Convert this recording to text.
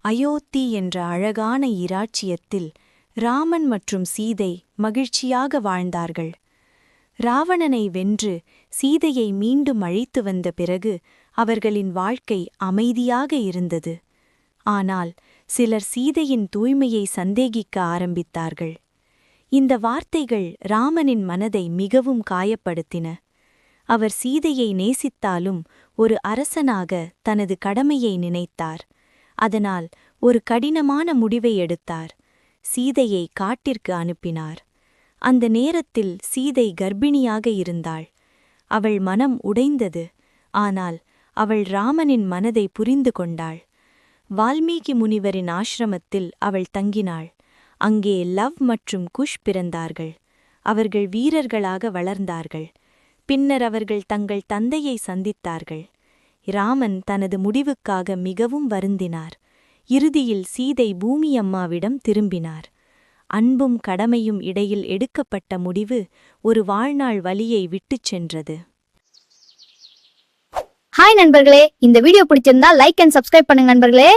அயோத்தி என்ற அழகான இராச்சியத்தில் ராமன் மற்றும் சீதை மகிழ்ச்சியாக வாழ்ந்தார்கள். ராவணனை வென்று சீதையை மீண்டும் அழைத்து வந்த பிறகு அவர்களின் வாழ்க்கை அமைதியாக இருந்தது. ஆனால் சிலர் சீதையின் தூய்மையை சந்தேகிக்க ஆரம்பித்தார்கள். இந்த வார்த்தைகள் ராமனின் மனதை மிகவும் காயப்படுத்தின. அவர் சீதையை நேசித்தாலும் ஒரு அரசனாக தனது கடமையை நினைத்தார். அதனால் ஒரு கடினமான முடிவை எடுத்தார். சீதையை காட்டிற்கு அனுப்பினார். அந்த நேரத்தில் சீதை கர்ப்பிணியாக இருந்தாள். அவள் மனம் உடைந்தது. ஆனால் அவள் ராமனின் மனதை புரிந்து கொண்டாள். வால்மீகி முனிவரின் ஆசிரமத்தில் அவள் தங்கினாள். அங்கே லவ் மற்றும் குஷ் பிறந்தார்கள். அவர்கள் வீரர்களாக வளர்ந்தார்கள். பின்னர் அவர்கள் தங்கள் தந்தையை சந்தித்தார்கள். ராமன் தனது முடிவுக்காக மிகவும் வருந்தினார். இறுதியில் சீதை பூமி அம்மாவிடம் திரும்பினார். அன்பும் கடமையும் இடையில் எடுக்கப்பட்ட முடிவு ஒரு வாழ்நாள் வலியை விட்டுச் சென்றது. ஹாய் நண்பர்களே, இந்த வீடியோ பிடிச்சிருந்தா லைக் அண்ட் சப்ஸ்கிரைப் பண்ணுங்க நண்பர்களே.